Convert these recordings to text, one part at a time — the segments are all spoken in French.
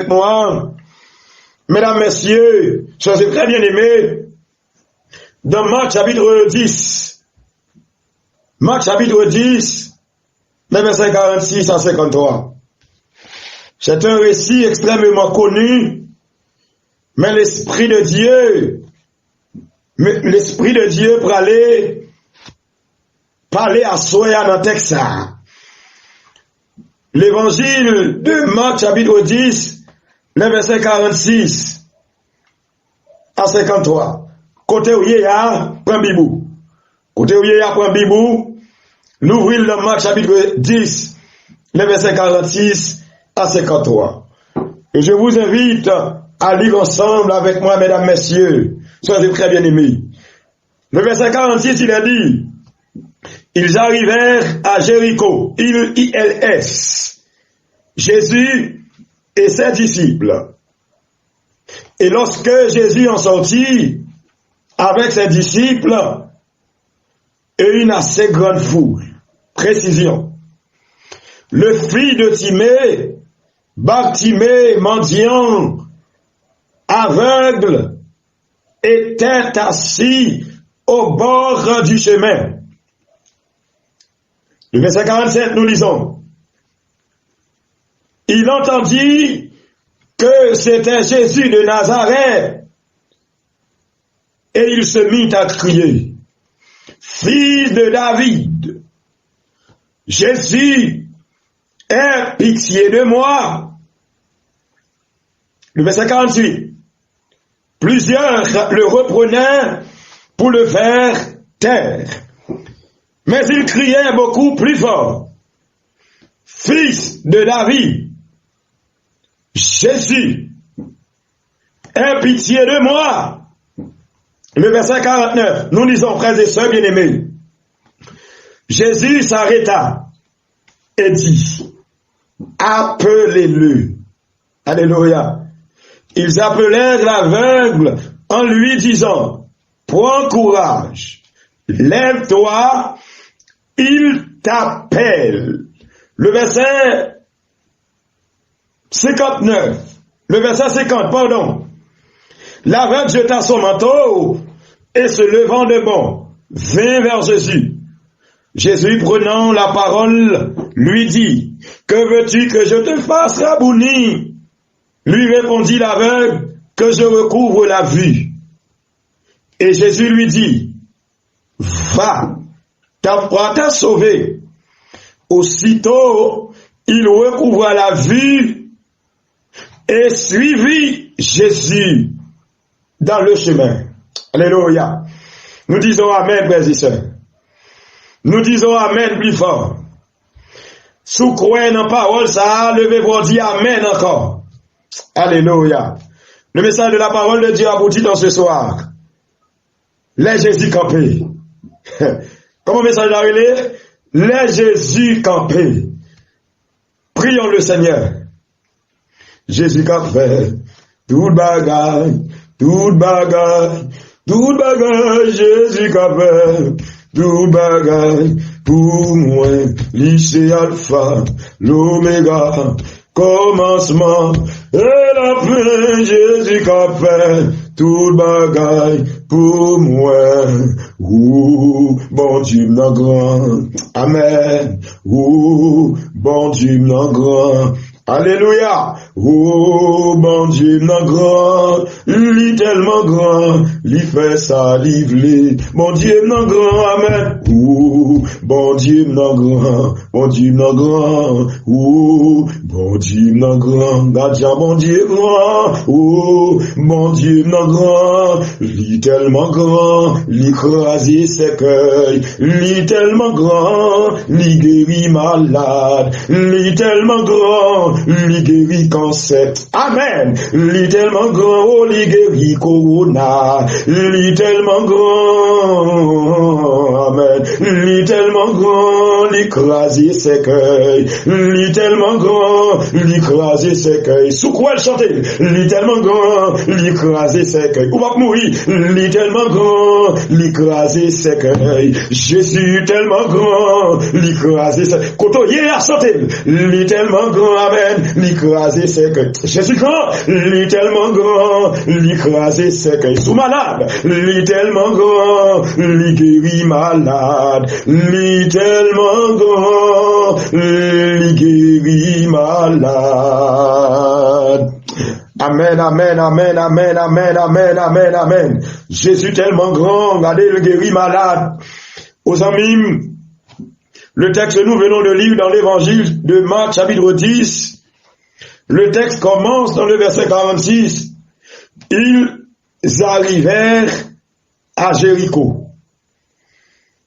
Moi, mesdames, messieurs, chers et très bien-aimés, dans Marc chapitre 10, les versets 46 à 53. C'est un récit extrêmement connu, mais l'Esprit de Dieu pour aller parler à Soya dans le texte. L'évangile de Marc chapitre 10, les versets 46 à 53. Côté où il y a, prends Bibou. Côté où il y a, prends Bibou. L'ouvrir le Marc chapitre 10, les versets 46 à 53. Et je vous invite à lire ensemble avec moi, mesdames, messieurs. Soyez très bien aimés. Le verset 46, il a dit, ils arrivèrent à Jéricho, ILS, Jésus et ses disciples. Et lorsque Jésus en sortit avec ses disciples et une assez grande foule, précision, le fils de Timée, Bartimée, mendiant, aveugle, était assis au bord du chemin. Le verset 47, nous lisons. Il entendit que c'était Jésus de Nazareth et il se mit à crier, Fils de David, Jésus, aie pitié de moi. Le verset 48. Plusieurs le reprenaient pour le faire taire. Mais il criait beaucoup plus fort. Fils de David, Jésus, aie pitié de moi. Le verset 49, nous lisons, frères et sœurs bien-aimés. Jésus s'arrêta et dit, appelez-le. Alléluia. Ils appelèrent l'aveugle en lui disant, prends courage, lève-toi, il t'appelle. Le verset 59, le verset 50, pardon. L'aveugle jeta son manteau et se levant de bon, vint vers Jésus. Jésus, prenant la parole, lui dit, que veux-tu que je te fasse, Rabouni? Lui répondit l'aveugle, que je recouvre la vue. Et Jésus lui dit, va, ta foi t'a sauvé. Aussitôt, il recouvra la vue et suivit Jésus dans le chemin. Alléluia. Nous disons Amen, frères et sœurs. Nous disons Amen plus fort. Sous croyant dans la parole, ça a levé pour dire Amen encore. Alléluia. Le message de la parole de Dieu aboutit dans ce soir. Les Jésus campés. Comment le message l'a relé? Les Jésus campés. Prions le Seigneur. Jésus campé. Tout bagaille, Jésus campé. Tout bagaille, pour moi, lycée alpha, l'oméga, commencement, et la fin, Jésus campé. Tout bagaille pour moi. Ouh, bon Dieu m'en grand. Amen. Ouh, bon Dieu m'en grand. Alléluia. Oh, bon Dieu m'en grand. Lui tellement grand. Lui fait ça, livrer. Bon Dieu m'en grand. Amen. Ouh, bon Dieu m'en grand. Bon Dieu m'en grand. Ouh, bon Dieu m'en grand. Gadja, bon Dieu grand. Ouh, bon Dieu m'en grand, lui tellement grand, lui crasé ses cueils, lui tellement grand, lui guérit malade, lui tellement grand, lui guérit cancer. Amen. Lui tellement grand, oh, lui guérit corona, lui tellement grand, amen. Lui tellement grand, lui crasé ses cueils, lui tellement grand, lui crasé ses cueils. Sous quoi elle chantait? Lui tellement grand, lui crasé ses cueils. Ou va mourir, lui tellement grand, l'écraser ses cueils. Jésus tellement grand, l'écraser ses cueils. Quand on y est à santé, lui tellement grand, amen, l'écraser cercueils. Jésus grand, il est tellement grand, il écrase cercueils. Sous malade, il est tellement grand, il guérit malade. Il est tellement grand, il guérit malade. Amen, amen, amen, amen, amen, amen, amen, amen. Jésus tellement grand, regardez, il guérit malade. Aux amis, le texte que nous venons de lire dans l'évangile de Marc, chapitre 10, le texte commence dans le verset 46. Ils arrivèrent à Jéricho.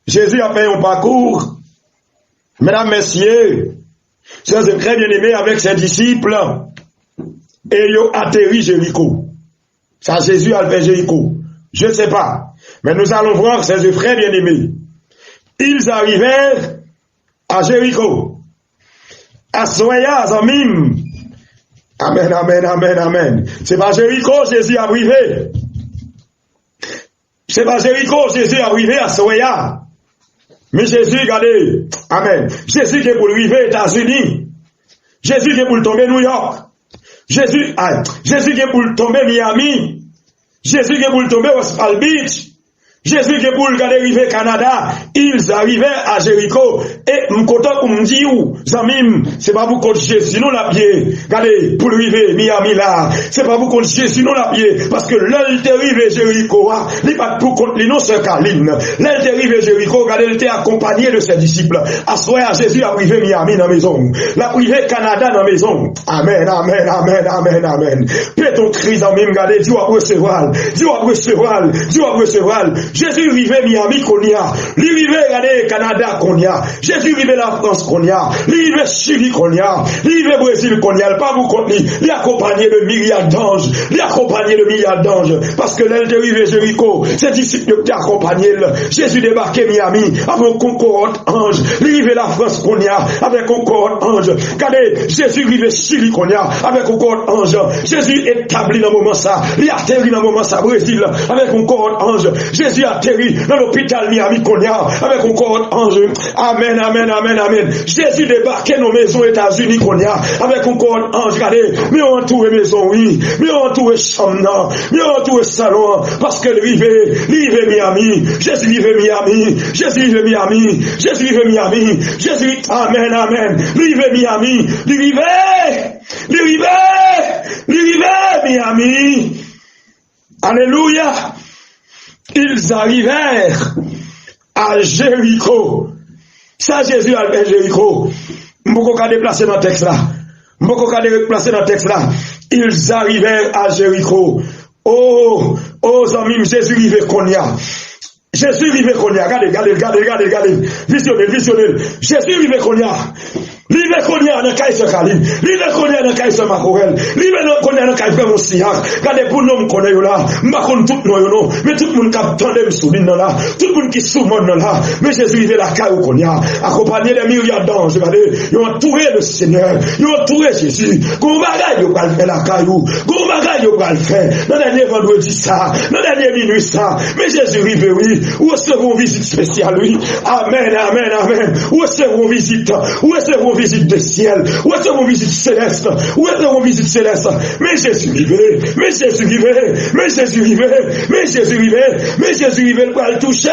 Jésus a fait un parcours, mesdames, messieurs, c'est très bien aimé avec ses disciples, et ils ont atterri Jéricho. Ça, Jésus a fait Jéricho. Je ne sais pas, mais nous allons voir ces frères bien aimés. Ils arrivèrent à Jéricho. À Soya, Zamim. Amen, amen, amen, amen. C'est pas Jéricho, Jésus est arrivé. C'est pas Jéricho, Jésus est arrivé à Soya. Mais Jésus, regardez, amen. Jésus qui est pour arriver aux États-Unis. Jésus qui est pour tomber New York. Jésus qui est pour tomber Miami. Jésus qui est pour tomber West Palm Beach. Jésus qui est pour arriver au Canada, ils arrivaient à Jéricho. Et m'content pour me dire, Zamim, c'est pas pour contre Jésus, non la pied. Regardez, pour arriver Miami là, c'est pas pour contre Jésus, non la pied. Parce que l'elle est arrivé Jéricho, il pas pour contre les non sœur Caline. L'elle est arrivé Jéricho, regardez, elle était accompagnée de ses disciples. À soir, Jésus a arrivé Miami dans la maison. La privé Canada dans la maison. Amen, amen, amen, amen, amen. Puis ton cri, Zamim, regardez, Dieu va recevoir. Dieu va recevoir. Dieu va recevoir. Jésus arrivé Miami qu'on y a, lui arrivé regardez Canada qu'on y a, Jésus arrivé la France qu'on y a, lui arrivé Chili qu'on y a, lui arrivé Brésil qu'on y a, pas vous compte lui accompagné de milliards d'anges, lui accompagné de milliards d'anges, parce que l'aile de arrivé Jéricho, ses disciples qui accompagné, Jésus débarqué Miami avec un concorde ange, lui arrivé la France qu'on y a, avec un concorde ange, regardez Jésus arrivé Chili qu'on y a, avec un concorde ange, Jésus établi dans le moment ça, lui atterri dans le moment ça Brésil, avec un concorde ange, Jésus atterri dans l'hôpital Miami Konya avec un corps ange. Amen, amen, amen, amen. Jésus débarqué dans nos maisons États-Unis Konya avec un corps ange. Regardez, mais on entoure maison, oui, mais on entoure chambre, mais on entoure salon, parce que rivé Miami, Jésus rivé Miami, Jésus rivé Miami, Jésus rivé Miami, Jésus, amen, amen, rivé Miami, rivé Miami. Alléluia. Ils arrivèrent à Jéricho. Ça, Jésus a fait Jéricho. M'boko ka déplacer dans le texte là. Ils arrivèrent à Jéricho. Oh, amis, Jésus arrivé qu'on y a. Jésus arrivé qu'on y a. Regardez. Visionnez. Jésus arrivé qu'on y a. Libre qu'on y a dans Kaïs Kalim, libre qu'on y a dans Kaïs Makorel, libre qu'on y a dans Kaïs Siak. Regardez pour nous qu'on est là, m'bakon tout nous mais tout le monde qui tendem souline là, tout le monde qui soumone là, mais Jésus il est là Kaïs qu'on y a, accompagné des milliards d'anges, regardez, ils ont entouré le Seigneur, ils ont entouré Jésus. Gon bagay yo pral faire la caillou, gon bagay yo pral faire dans dernier vendredi ça, dans dernier minuit ça, mais Jésus rive oui, ou recevons visite spéciale oui. Amen, amen, amen. Ou recevons visite de ciel, où est-ce qu'on visite céleste, mais Jésus vivait, pour le toucher.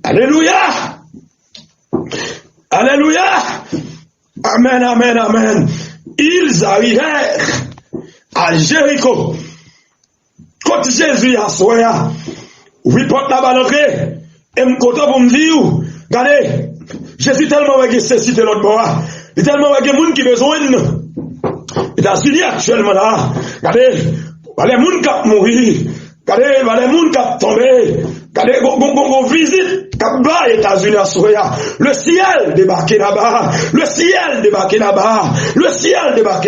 Alléluia, amen, amen, amen. Ils arrivèrent à Jéricho. Quand Jésus a soigné, oui, porte la balle entrée, et me content pour me dire, regardez, Jésus tellement regardé ceci de l'autre bord. Il tellement regardé monde qui besoin. États-Unis actuellement là. Regardez, les gens qui mourir. Regardez, les gens qui tombé. Regardez, on visite les États-Unis à Soya. Le ciel débarqué là-bas. Le ciel débarqué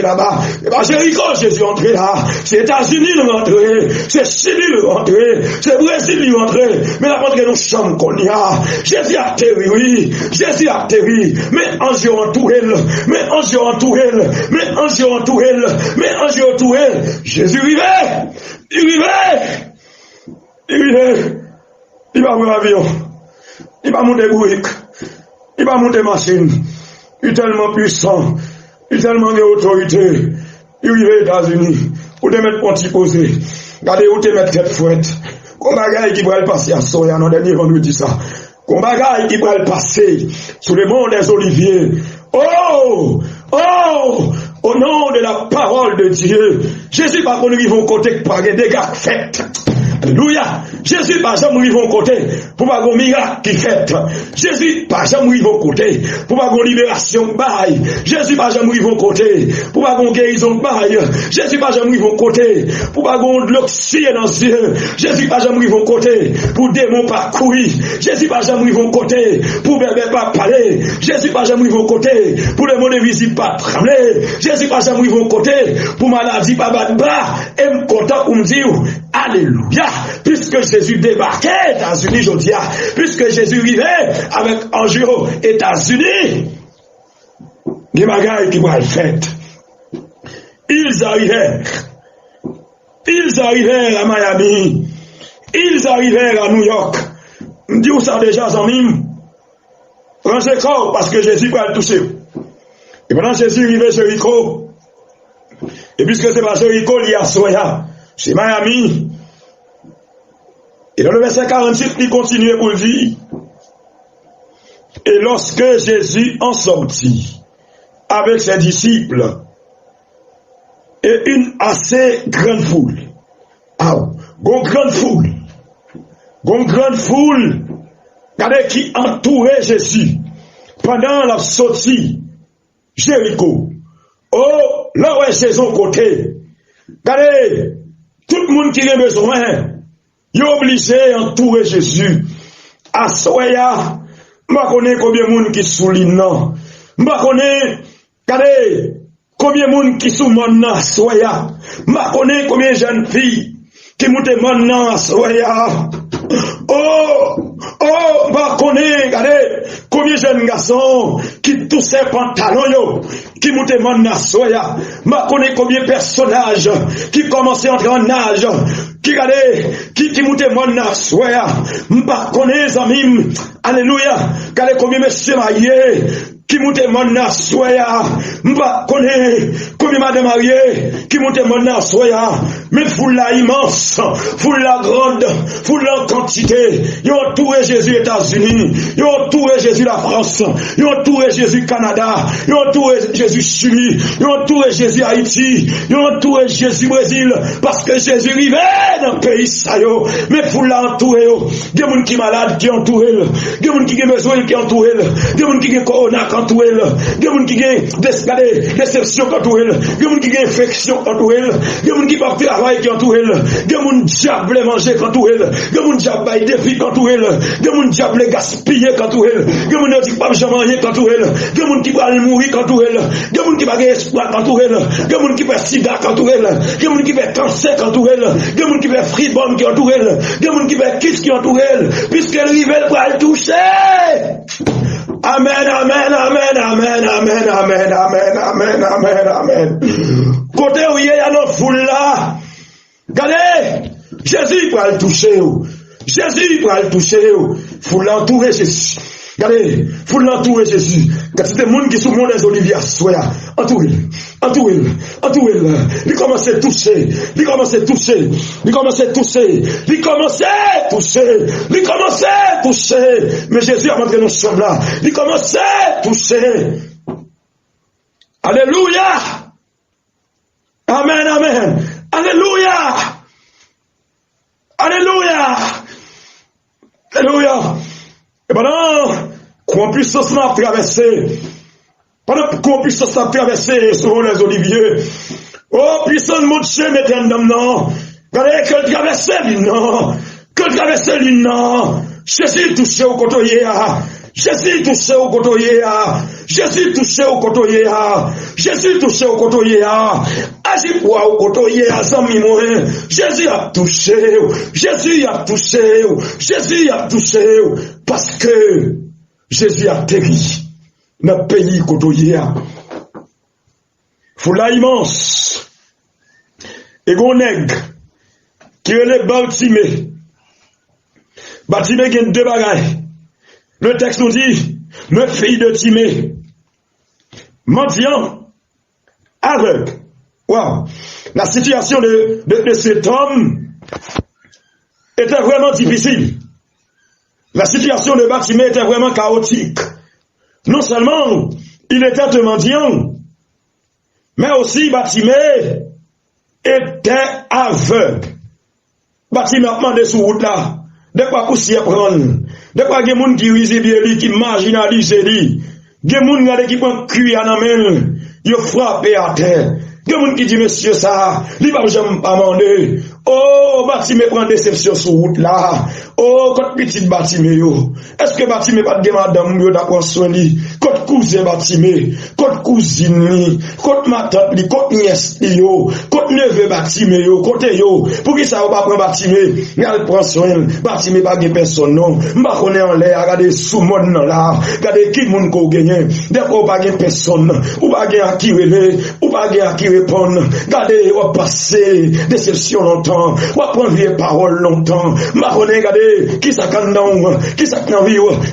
là-bas. Et bien, Jéricho, Jésus entré là. C'est États-Unis nous rentré. C'est Chili nous rentré. C'est Brésil nous rentré. Mais la rentrée nous chambre qu'on y a. Jésus a atterri, oui. Mais ange entouré. Jésus arrivait. Il va monter avion, il va monter briques, il va monter machine. Il est tellement puissant, Il a tellement d'autorité. Il arrive aux États-Unis. Ou te mettre ponti posé. Regardez où te mettre tête fouette. Comme bagaille qui va le passer à Soya, dans le dernier vendredi ça. Comme bagaille qui va le passer sur le monde des Oliviers. Oh! Oh! Au nom de la parole de Dieu, Jésus pas qu'on arrive au côté par des dégâts faits. Alléluia. Jésus pas jamais arrive au côté pour pas qu'on miracle qui fait. Jésus pas jamais arrive au côté pour pas qu'on libération bail. Jésus pas jamais arrive au côté pour pas qu'on guérison bail. Jésus pas jamais arrive au côté pour pas qu'on l'oxygène dans les yeux. Jésus pas jamais arrive au côté pour démon pas courir. Jésus pas jamais arrive au côté pour bébé pas parler. Jésus pas jamais arrive au côté pour le monde invisible pas trembler. Jésus pas jamais arrive au côté pour maladie pas battre bras. Et me content pour me dire alléluia. Puisque Jésus débarquait aux États-Unis aujourd'hui, puisque Jésus arrivait avec Anjou aux États-Unis, des bagailles qui vont être faites. Ils arrivèrent à Miami, ils arrivèrent à New York. Je dis où ça déjà, Zamim? Rangez corps parce que Jésus va le toucher. Et pendant que Jésus arrivait à Jéricho, et puisque c'est pas Jéricho, il y a Soya, c'est Miami. Et dans le verset 48, il continue pour dire, et lorsque Jésus en sortit avec ses disciples et une assez grande foule, grande foule, regardez qui entourait Jésus pendant la sortie Jéricho. Oh, là où est son côté, regardez, tout le monde qui a besoin, il est obligé d'entourer Jésus. À Soya, je connais combien de monde qui souligne non. Je connais, regardez, combien de monde qui souligne à Soya. Je connais combien de jeunes filles qui montent maintenant à Soya. Oh, je connais, regardez, combien de jeunes garçons qui toussent pantalons, qui montent maintenant à Soya. Je connais combien de personnages qui commencent à entrer en âge. Qui monte mon soya, m'pa connaît amis, alléluia, regardez combien monsieur marié, qui monte mon soya, m'pa connaît combien madame mariée, qui monte mon soya, mais foule la immense, foule la grande, foule la quantité, ils ont entouré Jésus États-Unis, ils ont entouré Jésus la France, ils ont entouré Jésus Canada, ils ont entouré Jésus Chili, ils ont entouré Jésus Haïti, ils ont entouré Jésus Brésil, parce que Jésus arrivait dans le pays ça yo, mais pour l'entourer yo, des gens qui malades qui entouré, des gens qui ont besoin qui entouré, des gens qui ont corona qui entouré, des gens qui ont déception qui entouré, des gens qui ont infection qui entouré, des gens qui peuvent travailler qui entouré, des gens diable manger qui entouré, des gens diable bailler défi qui entouré, des gens diable gaspiller qui entouré, des gens qui pas jamais rien qui entouré, des gens qui va mourir qui entouré, des gens qui pas espoir qui entouré, des gens qui pas sida qui entouré, des gens qui pas cancer qui entouré, des gens qui pas fribon qui entoure elle, des gens qui va kiss qui entoure elle, puisqu'elle rive pour le toucher. Amen, amen, amen, amen, amen, amen, amen, amen, amen, amen. Côté où il y a notre foule là, regardez, Jésus pour le toucher, Jésus pour le toucher, faut l'entourer Jésus. Regardez, faut l'entourer Jésus. Quand c'est des gens qui sont des oliviers, soya, entourez-le. Il commence à toucher, il commence à toucher. Mais Jésus a montré nos sommes là. Il commence à toucher. Alléluia. Amen, amen. Alléluia. Et pendant qu'on puisse se traverser, sur les oliviers, oh, puissant mon Dieu, mesdames, non, regardez que traverser l'île, non, Jésus touché au côté, Jésus touché au côté, agis pour au côté, zami moi, Jésus a touché, parce que Jésus a atterri dans le pays côté. Foule immense, et gon nèg qui est le Bartimée. Bartimée gagne deux bagailles. Le texte nous dit, le fils de Timée, mendiant aveugle. Wow. La situation de cet homme était vraiment difficile. La situation de Bartimée était vraiment chaotique. Non seulement il était un mendiant, mais aussi Bartimée était aveugle. Bartimée a demandé sur route là, de quoi poussière prendre, de quoi il y a des gens qui risent qui marginalisent lui, il y a des gens qui prennent cuir à la main, ils frappent à terre. Il y a des gens qui disent, monsieur, ça, il ne va jamais pas demander. Oh, Bartimée prend déception sur route là. Oh, quand petit Bartimée yo. Est-ce que Bartimée pas de madame yo d'accord soin li? Quand cousin Bartimée, quand cousine li, quand ma tante li, quand nièce li yo, quand neveu Bartimée yo, côté yo. Pour qui ça va pas prendre Bartimée? N'al prend soin. Bartimée pas gen personne non. M'pa connait en l'air, regarder sous monde là. Regarder qui monde ko gagner. Dès qu'on pas gen personne, ou pas gen à qui relé, ou pas gen à qui répondre. Regardez, on passer déception longtemps. On prend vieille parole longtemps. Marronné, regardez, qui ça qui ça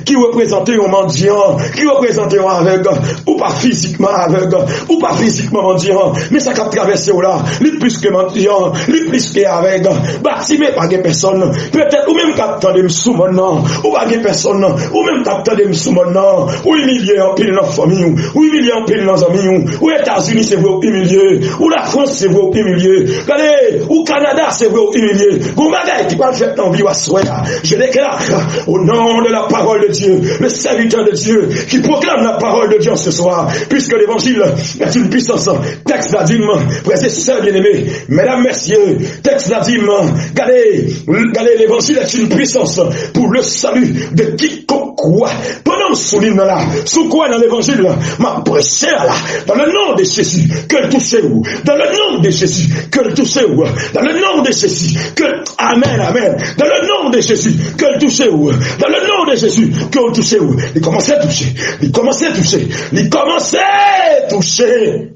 qui représente un mendiant, qui représente un aveugle, ou pas physiquement aveugle, ou pas physiquement mendiant, mais ça qui traversé là, lui plus que mendiant, lui plus que aveugle. Bartimée pas de personne, peut-être ou même capteur de sous mon nom, ou pas de personne, ou même capteur de sous mon nom, ou humilié en pile dans la famille, ou humilié en pile dans les amis, ou États-Unis c'est vrai humilié, ou la France c'est vrai humilié, regardez, ou Canada c'est vrai humilié, ou bagaille qui va faire dans vie à soi. Je déclare au nom de la parole de Dieu, le serviteur de Dieu qui proclame la parole de Dieu ce soir, puisque l'évangile est une puissance. Texte d'Adim, frères et sœurs bien-aimés, mesdames, messieurs, texte d'Adim, regardez, l'évangile est une puissance pour le salut de quiconque croit. Pendant ce souligne là, sous quoi dans l'évangile, ma prêché là, dans le nom de Jésus, que le touchez vous, dans le nom de Jésus, que le touchez vous, dans le nom de Jésus, que, amen, amen, dans le nom de Jésus, que le touchez vous, dans le nom de Jésus, que le touchez vous, il commence à toucher, il commence à toucher, il commence à toucher.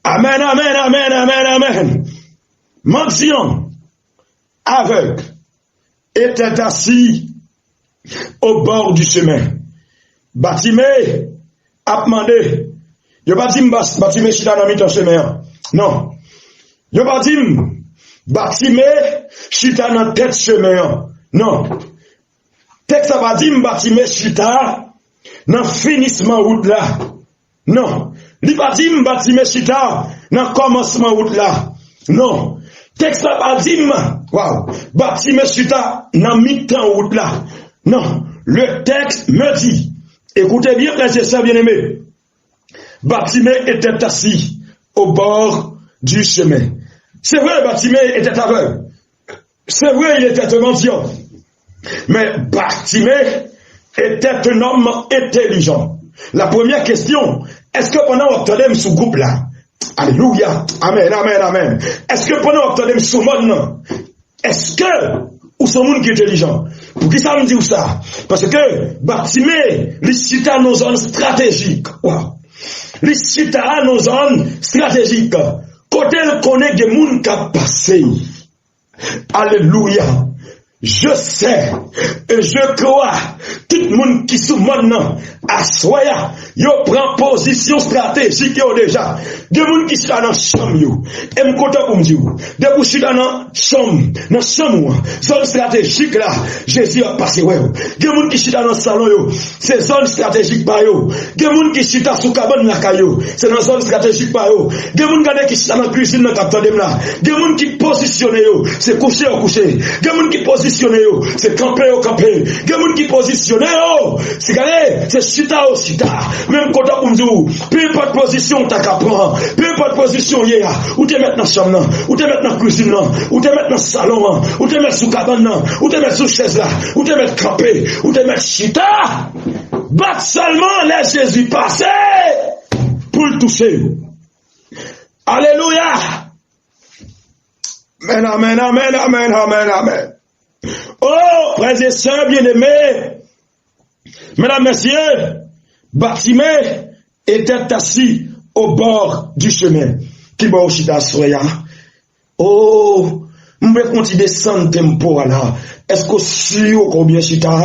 Amen, amen, amen, amen, amen. Mendiant, aveugle, était assis au bord du chemin. Bartimée a demandé, il n'a pas dit Bartimée chita dans le chemin. Non. Il n'a pas dit Bartimée chita dans tête chemin. Non. Texte n'a pas dit Bartimée chita dans finissement route là. Non. Il n'a pas dit Bartimée chita dans commencement route là. Non. Texte n'a pas dit wow, Bartimée chita dans mi-temps route là. Non. Le texte me dit, écoutez bien, frères et sœurs bien-aimés, Bartimée était assis au bord du chemin. C'est vrai, Bartimée était aveugle. C'est vrai, il était un mendiant. Mais Bartimée était un homme intelligent. La première question, est-ce que pendant qu'on entendait ce groupe-là, alléluia, amen, amen, amen, est-ce que pendant qu'on entendait ce monde, est-ce que, ou ce monde qui est intelligent? Pour qui ça me dit ça? Parce que Bartimée, il cita nos zones stratégiques. Wow. Il cita nos zones stratégiques. Côté le connaît des gens qui ont passé. Alléluia. Je sais et je crois tout le monde qui sous maintenant à soya yo prend position stratégique yo déjà des gens qui sont dans chambre yo et me content pour me dire des gens qui sont dans chambre zone stratégique là Jésus a passé ouais des gens qui sont dans salon yo c'est zone stratégique pa yo des gens qui sont sous cabane la caillou c'est dans zone stratégique pa yo des gens qui sont dans cuisine dans capteur là des gens qui positionnent yo c'est coucher au coucher des gens qui positionnent c'est camper au camper. Il y a des gens qui positionnent, c'est chita au chita. Même quand on me dit, peu importe position, t'as qu'à prendre. Peu importe position, ou t'es mettre dans la chambre, ou t'es mettre dans la cuisine, ou t'es mettre dans le salon, ou t'es mettre sous cabane, ou t'es mettre sous chaise là, ou t'es mettre camper, ou t'es mettre chita. Bat seulement, laisse Jésus passer pour le toucher. Alléluia. Amen, amen, amen, amen, amen, amen. Oh, frères et sœurs bien-aimés, mesdames, messieurs, Bartimée était assis au bord du chemin. Qui va au chita soya? Oh, je vais continuer descendre tempo là. Est-ce que sûr combien chita?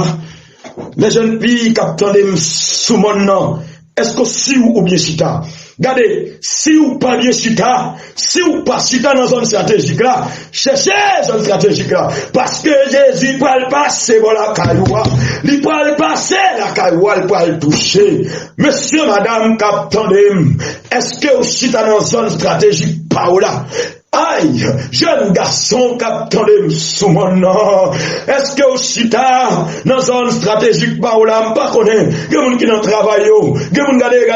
Les jeunes filles qui attendent sous mon nom. Est-ce que sûr ou bien chita? Regardez, si vous pas bien chita, si vous pas chita dans zone stratégique là, cherchez zone stratégique là. Parce que Jésus peut le passer pour la cailloua. Il peut le passer la cailloua, il peut le toucher. Monsieur, madame, capitaine, est-ce que vous chita dans zone stratégique par là? Aïe, jeune garçon capitaine sous mon nom. Est-ce que au chita dans zone stratégique par là, pas connaît, il y a des gens qui dans travail yo, il y a des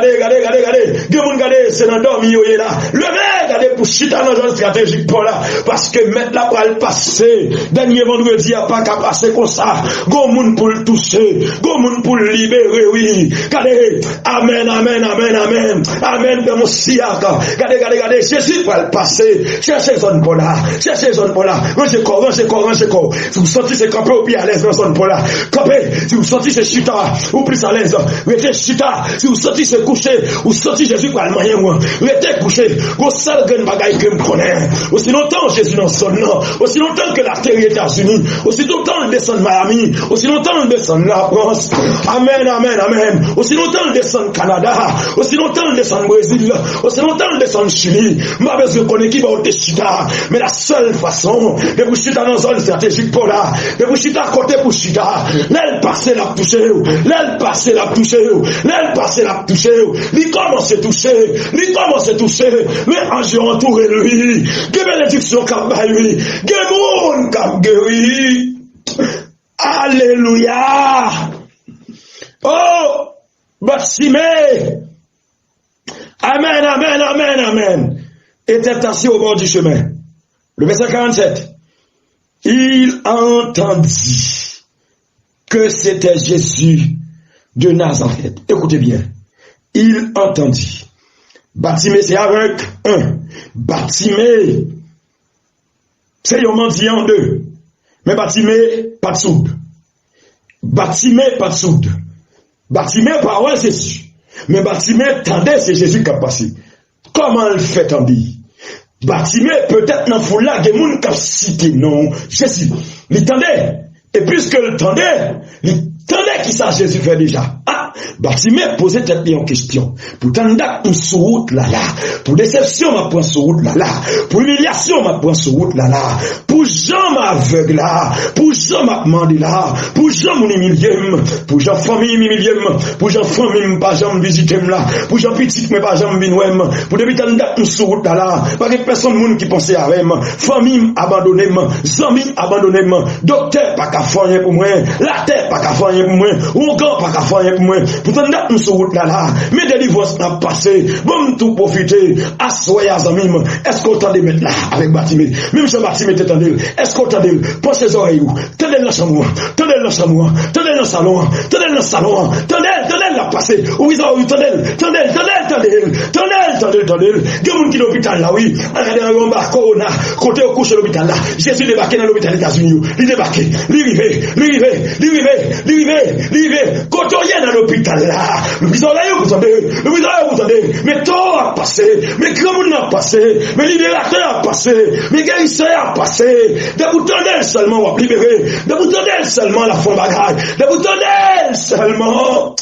gens regardez, c'est dans dormi yo là. Regardez pour chita dans zone stratégique par là parce que mettre la balle passer. Dernier vendredi a pas qu'à passer comme ça. Go moun pour le toucher, go moun pour le libérer oui. Regardez, amen. Amen de mon siaka. Regardez, Jésus va le passer. Cherchez zone pour là. Rangez corps. Si vous sentez c'est camper ou plus à l'aise dans zone pour là. Camper. Si vous sentez c'est chita ou plus à l'aise. Restez chita. Si vous sentez c'est coucher ou sentez Jésus pour le moyen moi. Restez couché. Vous seul grand bagaille que me connaît. Aussi longtemps Jésus dans son nom. Aussi longtemps que la terre est États-Unis. Aussi longtemps on descend Miami. Aussi longtemps on descend la France. Amen. Aussi longtemps on descend Canada. Aussi longtemps on descend Brésil. Aussi longtemps on descend Chili. Ma besoin de connaître qui va au chita, mais la seule façon de vous chita dans une stratégique pour là, de vous chita à côté pour chita, l'aile passer la toucher, il commence à toucher, mais en Dieu entouré lui, que bénédiction qu'a lui, que monde qu'a guéri, alléluia, oh, Batsimé, amen. Était assis au bord du chemin. Le verset 47. Il entendit que c'était Jésus de Nazareth. Écoutez bien. Il entendit. Batsimé, c'est avec un. Batsimé, c'est un mendiant deux. Mais Batsimé, pas de soude. Batsimé, pas ouais, c'est sûr. Mais Batsimé, tendez, c'est Jésus qui a passé. Comment le fait en dit? Batsimé, peut-être dans foule là, des gens qui ont cité non, Jésus. Il tendait. Et puisque le tendait qui ça Jésus fait déjà. Batsimé posait peut-être une question. Pour tendre pour sur route là. Pour déception, ma point sur route là. Pour humiliation, ma point sur route là. Pour Jean m'aveugle là. Pour Jean m'a demandé là. Pour Jean mon humilié. Pour Jean famille humilié. Pour Jean famille pas jamais visiter là. Pour Jean petit mais pas jamais venir. Pour depuis tendre pour sur route là. Pas que personne monde qui pensait à moi. Famille abandonnée, amis abandonnés, docteur pas qu'à faire pour moi. La terre pas qu'à faire pour moi. Ou encore pas qu'à faire pour moi. Pourtant, nous sur route là, mais délivrance n'a passé, bon tout profiter, assoyer à amis, est-ce qu'on t'en mettre là, avec Batsimé, même si Batsimé t'entendait, est-ce qu'on t'entendait, pensez les oreilles, tenez le chambre, tenez le salon, tenez la passer, oui, tenez, il y a qui l'hôpital là, oui, regardez un bar corona, côté au couche de l'hôpital là, Jésus débarqué dans l'hôpital des États-Unis, il débarqué, l'arrivé, côté dans l'hôpital là, le visage vous entendez, mais tout a passé, mais grand a passé, mais libérateur a passé, mais guérisseur a passé, de vous donner seulement on va libérer, de vous donner seulement la fond bagaille, de vous donner seulement,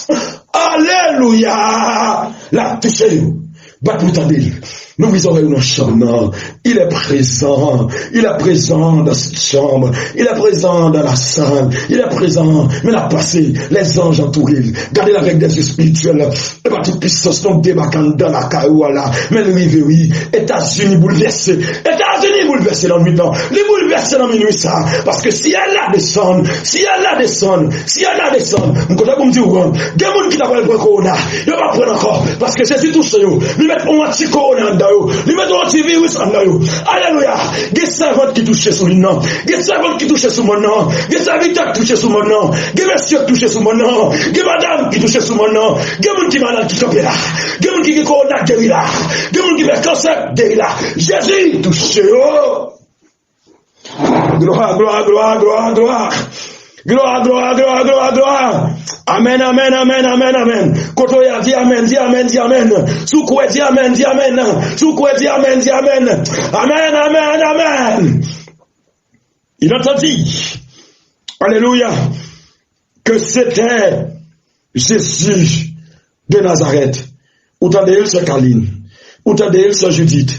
alléluia, la toucher, bat vous entendez. Nous visons une chambre. Il est présent dans cette chambre. Il est présent dans la salle. Il est présent. Mais la passé, les anges entourés. Gardez avec des yeux spirituels. Et pas toute puissance sont débarquant dans la caillou là. Mais le rive, oui. États-Unis bouleversés dans le mi-temps. Les bouleversés dans minuit ça. Parce que si elle la descend, on connaît comme dire, il y a des gens qui n'ont pas le corona. Il va pas prendre encore. Parce que Jésus touche eux. Lui mettre un anti-corona. Lui met un antivirus en là. Alléluia. Des servantes qui touchent sur lui nom. Des servantes qui touchent sur mon nom. Des serviteurs qui touchent sur mon nom. Des messieurs qui touchent sur mon nom. Des madames qui touchent sur mon nom. Des gens qui malades qui campent là. Des gens qui corona guéri là. Des gens qui fait cancer guéri là. Jésus touche. Gloire. Amen. Koto ya di amen. Soukoué di amen. Amen. Il entendit, alléluia, que c'était Jésus de Nazareth. Ou tendez c'est Kaline. Ou tendez c'est Judith.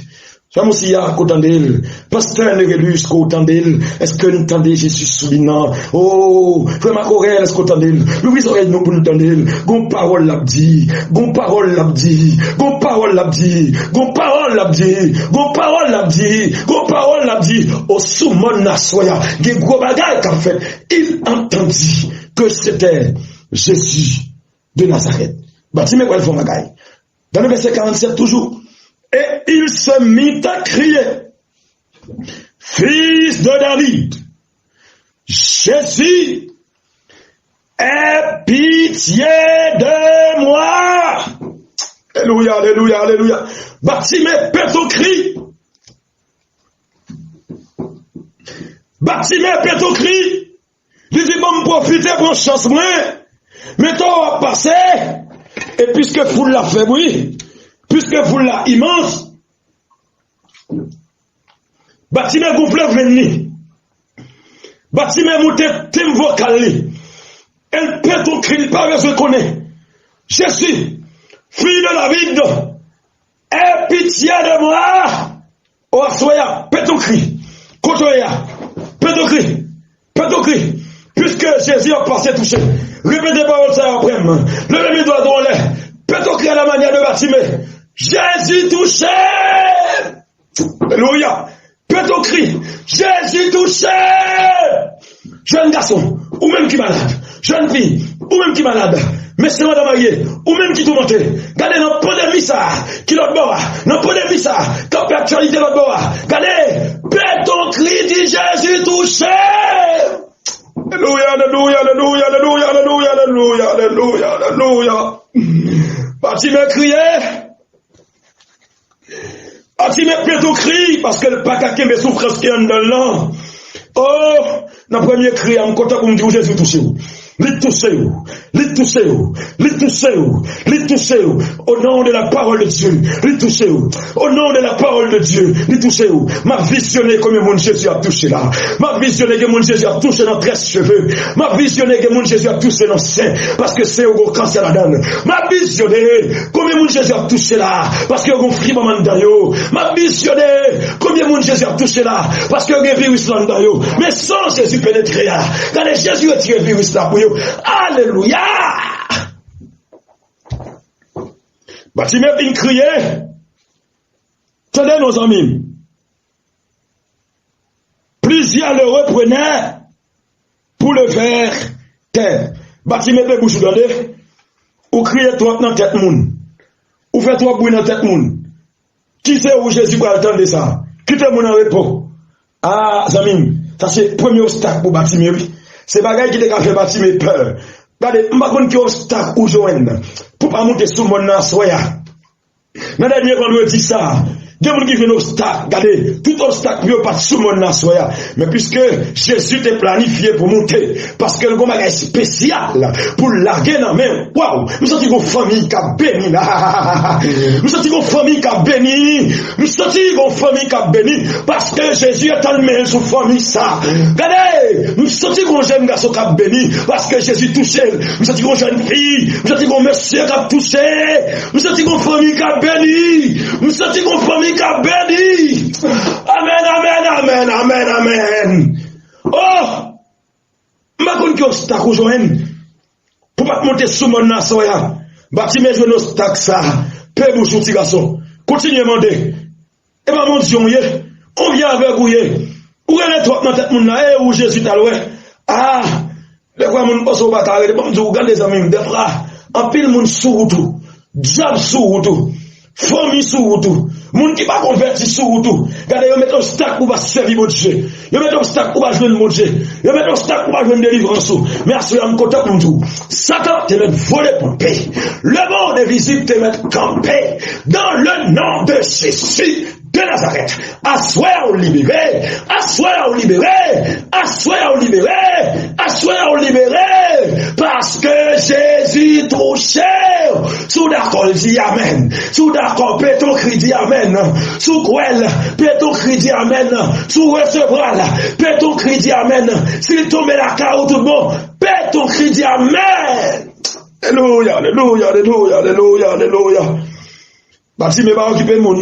J'aime aussi ya qu'entendez pasteur Nerelus qu'entendez est-ce que nous entendez Jésus soulignant oh frère Macorel est-ce qu'entendez Louis oreille nous pour nous entendre gon parole l'a dit gon parole l'a dit gon parole l'a dit gon parole l'a dit gon parole l'a dit gon parole l'a dit au soumon na soya gen gros bagay qu'a fait il entendit que c'était Jésus de Nazareth bâtiment quoi il faut bagay dans le verset 47 toujours. Et il se mit à crier, fils de David, Jésus, aie pitié de moi. Alléluia, alléluia, alléluia. Bartimée pète au cri. Bartimée pète au cri. Il dit, bon, profiter pour chance moi. Mettons à passer. Et puisque foule l'a fait, oui. Puisque vous l'avez immense, bâtiment gonflé venu, bâtiment monté thème vocal, elle peut ton cri, pas besoin de connaître. Jésus, fille de David, aie pitié de moi. Oh, soya, peut ton cri, côtoya, peut ton cri, peut ton cri. Puisque Jésus a passé touché, répétez paroles ça après, levez mes doigts dans l'air, peut ton cri à la manière de bâtiment. Jésus touché. Alléluia. Peut-on crier Jésus touché. Jeune garçon, ou même qui malade. Jeune fille, ou même qui malade. Monsieur, madame mariée, ou même qui tourmente. Regardez dans le pandémie ça, qui l'autre bord. Dans le pandémie ça, quand l'actualité l'autre bord. Regardez, peut-on crier dit Jésus touché. Alléluia, alléluia, alléluia, alléluia, alléluia, alléluia, alléluia, alléluia. Bâtiment crié. Bâtiment plutôt cri parce que le paquet mes souffrances qui est dans l'an. Oh, dans le premier cri, en contact pour me dire Jésus touché. Les touché, les touché, les touché, les touché, au nom de la parole de Dieu, les touché, au nom de la parole de Dieu, les touché, m'a visionné comme mon Jésus a touché là, m'a visionné que mon Jésus a touché dans 13 cheveux, m'a visionné que mon Jésus a touché dans sein, parce que c'est au gros cancer la donne, m'a visionné combien mon Jésus a touché là, parce que au fri maman d'ayo, m'a visionné combien mon Jésus a touché là, parce que au virus là d'ayo, mais sans Jésus pénétrer là, quand les Jésus a tiré virus là pour eux. Alléluia. Bâtiment vient crier. Tenez nos amis. Plusieurs le reprenaient pour le faire taire. Bâtiment peut bouche donner. Ou crier toi dans tête moun. Ou fait toi bruit dans tête moun. Qui c'est où Jésus va attendre ça? Qui te moun en repos? Ah, amis, ça c'est le premier obstacle pour bâtiment. C'est bagaille qui te fait bâtiment peur. Regardez, je ne sais pas qui obstacle ou joindre pour pas monter sous mon nom soya. Dans le dernier vendredi ça, il y a des gens qui viennent obstacle. Regardez, tout obstacle ne pas sous mon nom soya. Mais puisque Jésus t'a planifié pour monter, parce que le bon bagage spécial pour larguer dans la main. Waouh, nous sentons une famille qui a béni là. Nous sentons une famille qui a béni. Nous sentons une famille qui a béni parce que Jésus est en main sous famille ça. Regardez, nous sentons un jeune garçon qui a béni parce que Jésus touché. Nous sentons une jeune fille, nous sentons un monsieur qui a touché. Nous sentons une famille qui a béni. Nous sentons une famille qui a béni. Amen, amen, amen, amen, amen. Oh, ma konn ki obstacle ou joine pour pas monter sous mon nasoya. Bâtiment joine obstacle ça. Père bouchou petit garçon. Continuez demander. Et ma mon Dieu, on vient avec vous. Ou est trop dans tête moun là où Jésus t'a loué. Ah, les quoi moun passe au bataille, les bon Dieu regarde les amis, des frères, en pile moun sous tout. Diable sous tout. Famille sous tout. Moun qui pas converti sous tout. Regardez, yo met obstacle pour pas servir mon Dieu. Yo met obstacle pour pas jouer mon Dieu. Yo met obstacle pour pas jouer délivrance. Mais à ce moment contact pour tout. Satan te met volé pour paix. Le monde des visibles te met campé dans le nom de Jésus de Nazareth. Assoyez au libéré, assoyez au libéré, assoyez au libéré, assoyez au libéré, parce que Jésus touché. Sous d'accord dit amen. Sous d'accord péton cri dit amen. Sous Gouel péton cri dit amen. Sous recevoir péton cri dit amen. S'il tombe la carreau tout le monde, péton cri dit amen. Alléluia, alléluia, alléluia, alléluia, alléluia. Bâtiment pas occuper moun.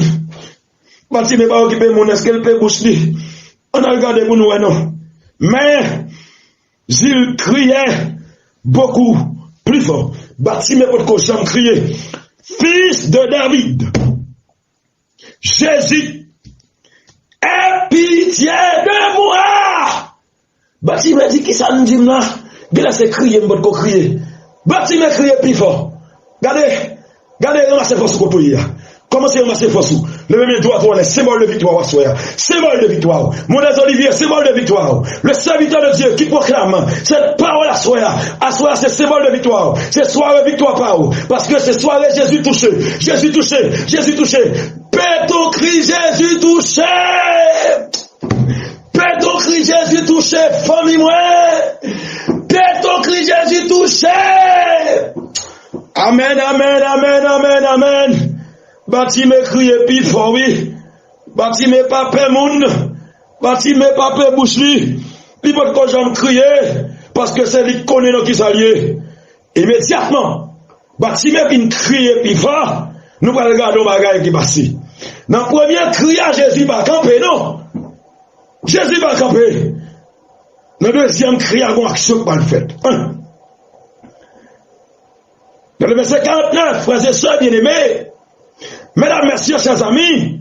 Bâtiment pas occuper moun. Est-ce qu'elle peut bouche li? On a regardé pour nous, non. Mais, il criait beaucoup plus fort. Bâtiment pour que j'aime crier. Fils de David, Jésus, aie pitié de moi. Bâtiment dit qui ça nous dit là? Il a crié, m'bot ko crier. Bâtiment crier plus fort. Regardez, ramasser force pour toi. Commencez à ramasser force. Le même droit, on est symbole de victoire, symbole de victoire. Mon Olivier, symbole de victoire. Le serviteur de Dieu qui proclame cette parole à soi, c'est symbole de victoire. C'est soirée victoire par où? Parce que c'est soirée Jésus touché. Jésus touché. Jésus touché. Pète ton cri, Jésus touché. Pète ton cri, Jésus touché. Famille moi. Pète ton cri, Jésus touché. Amen, amen, amen, amen, amen. Bâtiment crié plus fort, oui. Bâtiment pas peur moun. Bâtiment pas peur bouche li. Li pot ko j'en crier. Parce que c'est lui qui connaît nous qui s'allier. Immédiatement, bâtiment vient crier plus fort. Nous allons regarder le bagage qui passe. Dans le premier cri à Jésus va camper, non? Jésus va camper. Dans le deuxième cri à une action pas le fait. Dans le verset 49, frères et sœurs bien-aimés, mesdames, messieurs, chers amis,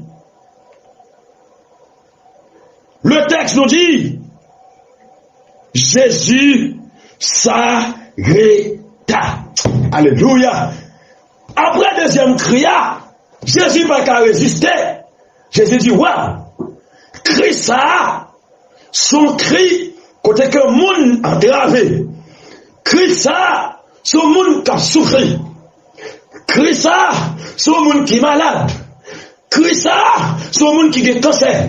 le texte nous dit, Jésus s'arrêta. Alléluia. Après le deuxième cri, Jésus n'a pas résister. Jésus dit, waouh, cri ça, son cri, côté que le monde a entravé. Cri ça, son monde qui a souffert. Cri ça, son monde qui est malade. Cri ça, son monde qui est cancer.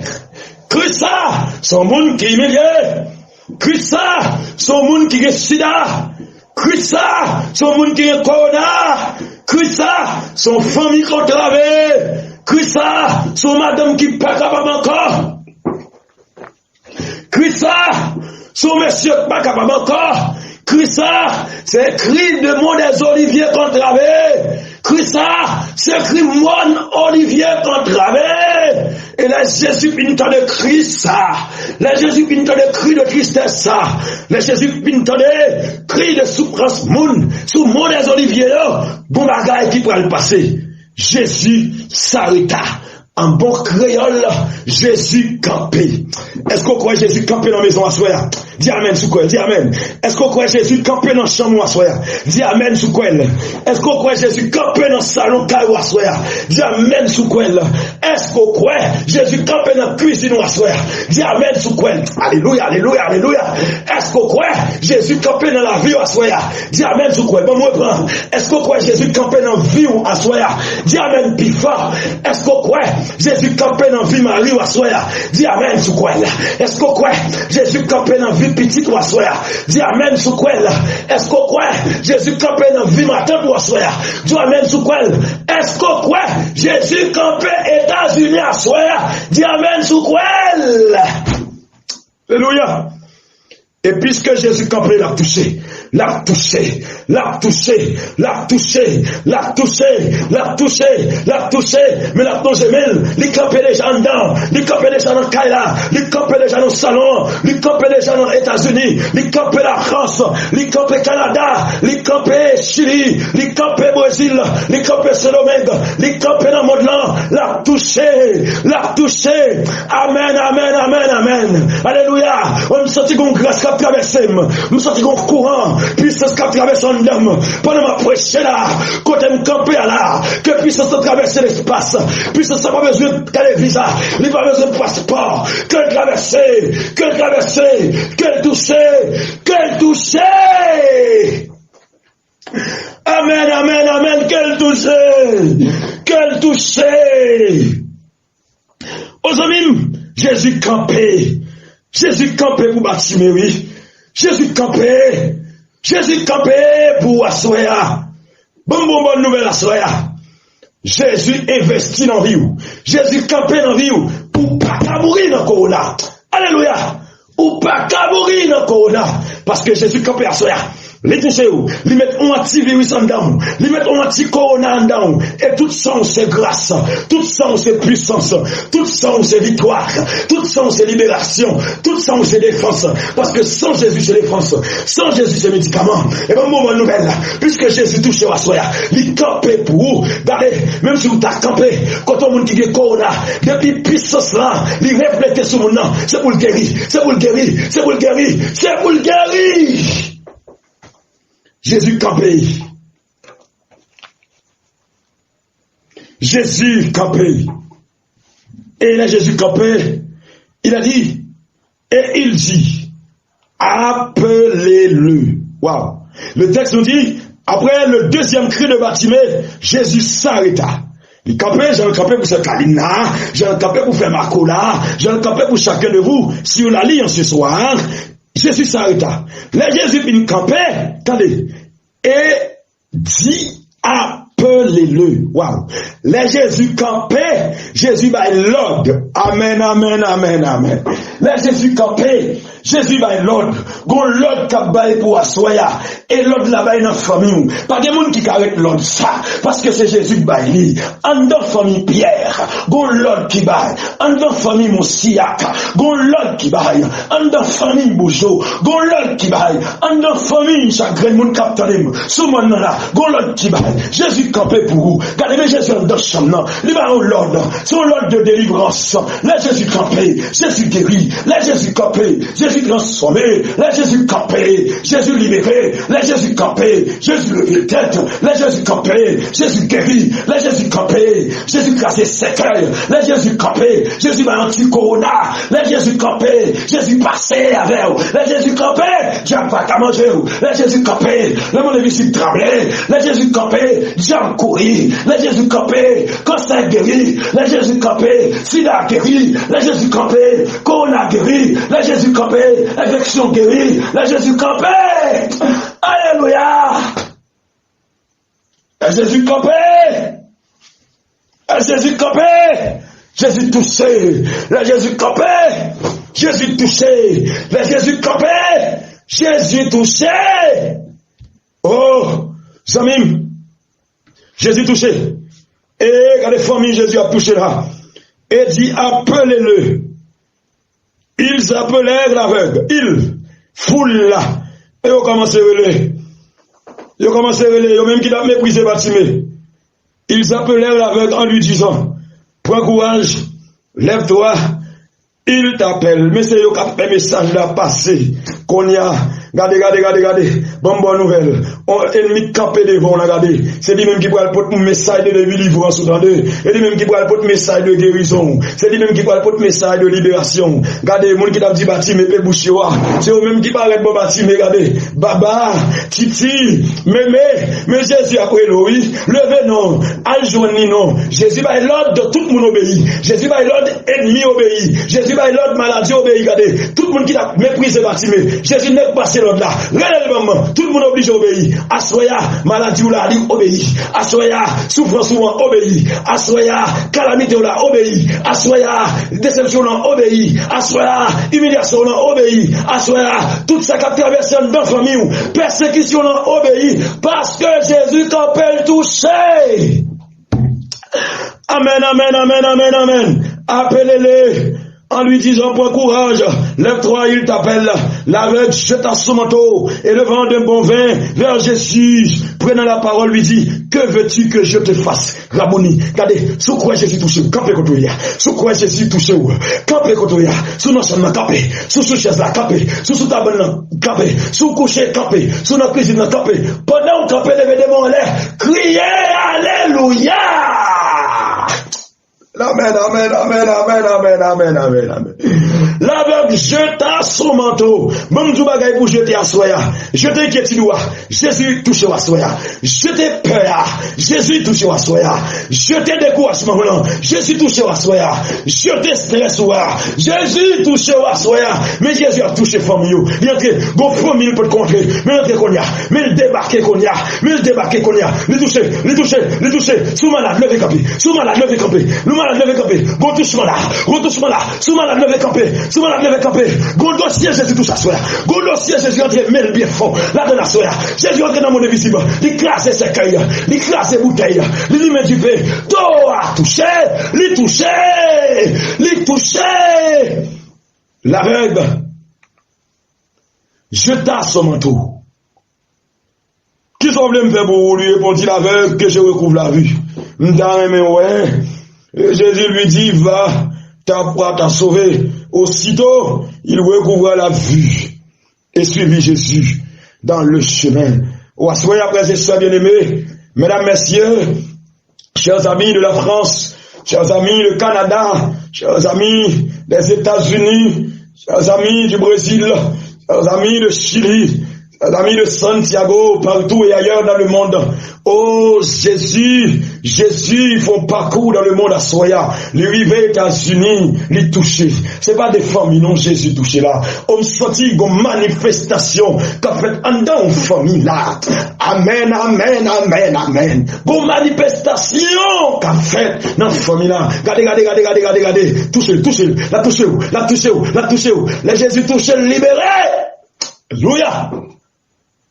Cri ça, son monde qui est humilié. Cri ça, son monde qui est sida. Cri ça, son monde qui est corona. Cri ça, son famille qui est entravée. Cri ça, son madame qui n'est pas capable encore. Cri ça, son monsieur qui n'est pas capable encore. Cri ça, c'est cri de mon des oliviers contravé. Cri ça, c'est cri mon olivier contravé. Et là, Jésus pinta de cri ça. Là, Jésus pinta de cri de tristesse ça. Là, Jésus pinta de cri de souffrance moun. Sous mon des oliviers là, bon bagaille qui pourra le passer. Jésus s'arrêta. En bon créole, Jésus campé. Est-ce qu'on croit Jésus campé dans la maison à soya? Dis amen sous quoi? Dis amen. Est-ce qu'on croit Jésus campé dans la chambre à soya? Dis amen sous quoi? Est-ce qu'on croit Jésus campé dans le salon caillou à soya? Dis amen sous quoi? Est-ce qu'on croit Jésus campé dans la cuisine à soya? Dis amen sous quoi? Alléluia, alléluia, alléluia. Est-ce qu'on croit Jésus campé dans la vie à soya? Dis amen sous quoi? Bon, moi, prends. Est-ce qu'on croit Jésus campé dans la vie à soya? Dis amen plus fort. Est-ce qu'on croit Jésus campé dans la vie Marie ou à soya? Dis amen sous quoi? Est-ce qu'on croit Jésus campé dans la vie petite ou à soya? Dis amen sous quoi? Est-ce qu'on croit Jésus campé dans la vie matin ou à soya? Dis amen sous quoi? Est-ce qu'on croit Jésus campé États-Unis à soya? Dis amen sous quoi? Alléluia. Et puisque Jésus campé l'a touché, l'a touché, l'a touché, l'a touché, l'a touché, l'a touché, l'a touché, mais l'a touché même, il campé les gens dedans, il campé les gens dans Kaila, il campé les gens dans le salon, il campé les gens dans les États-Unis, il campé la France, il campé Canada, il campé Chili, il campé Brésil, il campé Saint-Domingue, il campé dans le monde là, l'a touché, l'a touché. Amen, amen, amen, amen. Alléluia. On me sentit qu'on grâce à traverser, me sentis qu'on courant, puissance qui traverse en homme, pendant ma prêcher là, côté me camper là, que puissance de traverser l'espace, puissance n'a pas besoin de télévision, il n'a pas besoin de passeport, que traverser, que toucher. Amen, amen, amen, que toucher. Aux amis, Jésus campé pour Bartimée, oui. Jésus campé pour Assoya. Bonne nouvelle Assoya. Jésus investit dans la vie. Jésus campé dans la vie pour pas mourir dans le corona. Alléluia. Ou pas mourir dans le corona. Parce que Jésus campé Assoya. les toucher, les mettre un antivirus en dedans, les mettre un anti-corona en dedans, et tout ça c'est grâce, tout ça c'est puissance, tout ça c'est victoire, tout ça c'est libération, tout ça c'est défense, parce que sans Jésus c'est défense, sans Jésus c'est médicament, et bien moment nouvelle là, puisque Jésus touche à soi, il campe pour vous, regardez, même si vous t'as campé, quand on dit que corona, depuis puissance là, il reflète sur mon nom, c'est pour le guérir, c'est pour le guérir, c'est pour le guérir, c'est pour le guérir. Jésus campé. Jésus campé. Et là, Jésus campé, il a dit, et il dit, appelez-le. Waouh. Le texte nous dit, après le deuxième cri de Bartimée, Jésus s'arrêta. Il campait, j'ai campé pour ce Kalina, j'ai campé pour faire ma cola, j'ai campé pour chacun de vous. Si vous la lisez ce soir, Jésus s'arrêta. Là, Jésus vient camper, attendez, et dit appelez-le. Waouh. Là, Jésus campait, Jésus va l'ordre. Amen, amen, amen, amen. Là, Jésus campait, Jésus va l'ordre. Gon l'ordre qui baille pour assoya. Et l'ordre là baille dans la famille. Pas de monde qui arrête l'ordre ça. Parce que c'est Jésus qui baille. En dans famille Pierre. Gon l'ordre qui baille. En dans famille Moussiak. Gon l'ordre qui baille. En dans famille Boujo. Gon l'ordre qui baille. En dans famille chagrin moun capitaine. Sous mon nom là. Gon l'ordre qui baille. Jésus campé pour vous. Regardez Jésus dans chambre. Il va l'ordre. Son l'ordre de délivrance. Là Jésus campé. Jésus guéri. Là Jésus campé. Jésus transformé, là Jésus campé, Jésus libéré, là Jésus campé, Jésus levé tête, là Jésus campé, Jésus guéri, là Jésus campé, Jésus cassé séquelles, là Jésus campé, Jésus va anti-corona, là Jésus campé, Jésus passé avec, là Jésus campé, j'ai pas qu'à manger, là Jésus campé, là mon visite tremblé, là Jésus campé, j'ai couru, là Jésus campé, cancer guéri, là Jésus campé, sida guéri, là Jésus campé, corona guéri, là Jésus campé, infection guérie, là Jésus campé. Alléluia. Là Jésus campé. Là Jésus campé. Jésus touché. Là Jésus campé. Jésus touché. Là Jésus campé. Jésus touché. Oh, Zamim. Jésus touché. Et regardez, famille, Jésus a touché là. Et dit, appelez-le. Ils appelèrent l'aveugle. Ils, foule là. Et ils ont commencé à relayer. Ils ont commencé à relayer. Ils ont même qui a méprisé Bartimée. Ils appelèrent l'aveugle en lui disant, prends courage, lève-toi, il t'appelle. Mais c'est eux qui ont fait un message là passé. Qu'on y a. Regardez. Bonne nouvelle. On ennemi campé devant, regardez. C'est lui-même qui pourra porter un message de délivrance sous d'eux. C'est lui-même qui pourra porter un message de guérison. C'est lui-même qui pourra porter un message de libération. Regardez, mon qui t'a dit Bartimée, Pébouchioua. C'est eux-mêmes qui parlent de Bartimée, regardez. Baba, Titi, Mémé, mais Jésus a pris oui. Levez non, aljoignez non. Jésus va l'ordre de tout le monde obéit. Jésus va l'ordre ennemi obéit. Jésus va l'ordre maladie obéit, regardez. Tout le monde qui a méprisé Bartimée. Jésus n'est pas l'ordre là. Regardez tout le monde obligé d'obéir. Assoya, maladie ou la li obéit. Assoya, souffrance ou obéit. Assoya, calamité ou la obéit. Assoya, déception ou obéit. Assoya, humiliation ou obéit. Assoya, tout ça qui a traversé dans la famille ou persécution ou obéit. Parce que Jésus t'appelle touché. Amen, amen, amen, amen, amen. Appelez-les. En lui disant, prends courage, lève-toi, il t'appelle. L'aveugle jeta son manteau et levant d'un bon vin vers Jésus, prenant la parole, lui dit, que veux-tu que je te fasse? Rabouni, regardez, sous quoi Jésus touché, campé contre lui, sous quoi Jésus touché, campé contre lui, sous nos chambres, campé, sous chaise là, campé, sous table là, campé, sous coucher, campé, sous notre cuisine là, campé, pendant qu'on campé, levez des mains en l'air, criez, alléluia! Amen, amen, amen, amen, amen, amen, amen, amen. L'aveugle jeta son manteau. Même du bagay pour jeter à soya. Jeter qui doigt. Jésus touche à soya. Jeter peur. Jésus touche à soya. Jeter découragement. Jésus touche à soya. Jeter stress. Jésus touche à soya. Mais Jésus a touché famille. Il y a que bon famille pour contrer. Mais il y a qu'on y a. Mais il débarque qu'on y a. Mais il débarque qu'on y a. Le toucher. Sous malade, levez campé. Sous malade, levez campé. malade levé campé, bon touchement là, sous malade levé campé, bon dossier Jésus tout ça soit, bon dossier Jésus entre mêle bien fond, là dans la soya, Jésus entre dans mon invisible, il classe ses cailles, il classe ses bouteilles, il met du pain, tout a touché, l'aveugle, jeta son manteau. Qui sont venus me faire pour lui répondit l'aveugle que je recouvre la vue. Jésus lui dit, va, ta foi t'a sauvé. Aussitôt, il recouvra la vue et suivit Jésus dans le chemin. Soyez après ça, bien-aimés, mesdames, messieurs, chers amis de la France, chers amis du Canada, chers amis des États-Unis, chers amis du Brésil, chers amis de Chili, chers amis de Santiago, partout et ailleurs dans le monde. Oh Jésus, ils font parcours dans le monde à Soya. Les rivers États-Unis, les toucher. C'est pas des familles, non, Jésus touché là. On sentit une manifestation qu'a fait en dans une famille là. Amen. Une manifestation qu'a fait dans la famille là. Regardez. Touchez, la touchez. Les Jésus touché, libéré. Alléluia.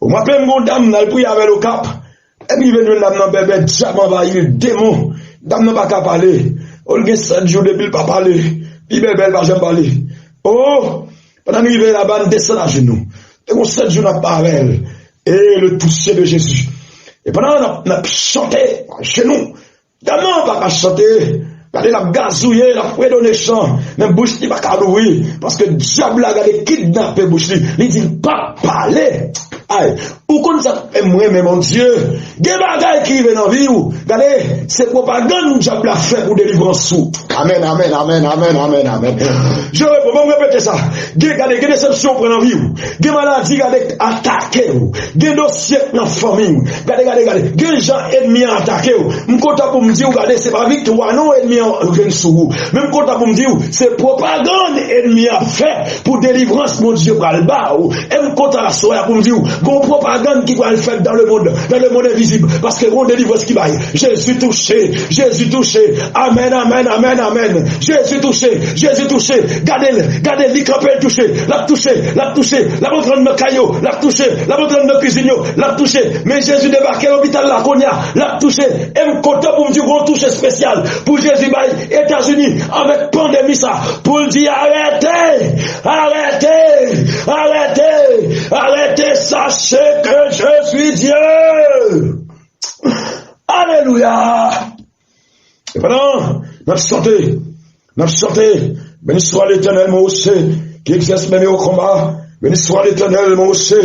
On m'appelle mon dame, dans le prix avec le cap. Et puis, il vient de dame, bébé, diamant, va y démon. Dame n'a pas qu'à parler. On a 7 jours depuis le pas parler. Puis, bébé, elle va jamais parler. Oh, pendant qu'il vient là-bas, on descend à genoux. Et on 7 jours, on a parlé. Et le toucher de Jésus. Et pendant on a chanté chez nous. Dame n'a pas qu'à chanter. Regardez la gazouille, la fouette dans les champs. Même bouche, il va qu'à l'ouvrir. Parce que le diable a regardé kidnappé bouche. Il dit pas parler. Aïe, ou comme ça, moi, mais mon Dieu, des bagailles qui viennent en vie, regardez, c'est propagande que diable a fait pour délivrer sous. Amen. Je réponds, répéter ça. Regardez, des déceptions prennent en vie, des maladies, regardez, attaquer, des dossiers dans la famille, regardez, des gens ennemis attaquer, je suis content pour me dire, regardez, c'est pas victoire, non, ennemi en sous. Même content pour me dire, c'est propagande ennemi a fait pour délivrance, mon Dieu, pour le bas, et je suis content à soir pour me dire, bon propagande qui va le faire dans le monde invisible, parce que on délivre ce qui va. Jésus touché. Amen. Jésus touché. Gardez, l'icapel touché, la touché, la montre de caillot, la touché, la montre de cuisinio, la touché. Mais Jésus débarqué à l'hôpital la Konya, la touché. Et me content pour me dire qu'on touche spécial pour Jésus bail États-Unis avec pandémie ça, pour dire arrêtez, sachez que je suis Dieu. Alléluia. Et pendant notre santé, béni soit l'Éternel, mon aussi, qui exerce même au combat. Béni soit l'Éternel, mon aussi,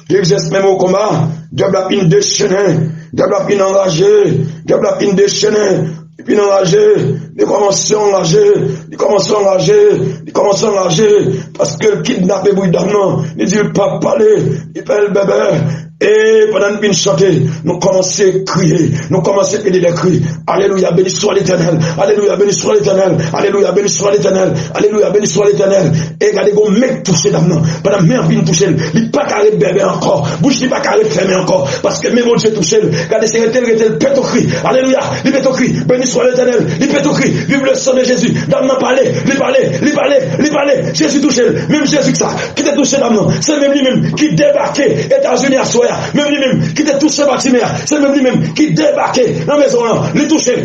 qui exerce même au combat. Diable a pu déchaîner, diable a pu enrager, diable a pu déchaîner. Et puis enragé, il commence à enrager, parce que le kidnappé bouille d'amant, il dit pas parler, il parle bébé. Et pendant une chanter, nous commençons à crier, nous commençons à aider les cris. Alléluia, béni soit l'Éternel. Alléluia, béni soit l'Éternel. Alléluia, béni soit l'Éternel. Alléluia, béni soit l'Éternel. Et regardez, vous mec touché d'amant. Pendant mère vient toucher, il pas carré bébé encore. Bouche il pas carré fermé encore. Parce que même mon Dieu touché, regardez, c'est tel, pète au cri. Alléluia, il pète au cri. Béni soit l'Éternel. Il pète au cri. Vive le sang de Jésus. D'amant parler. Jésus touché. Même Jésus que ça. Qui t'a touché d'amant. C'est même lui-même qui débarquait États-Unis à Soya. Même lui-même qui t'a touché bâtiment. C'est même lui-même qui débarquait dans la maison. Les toucher.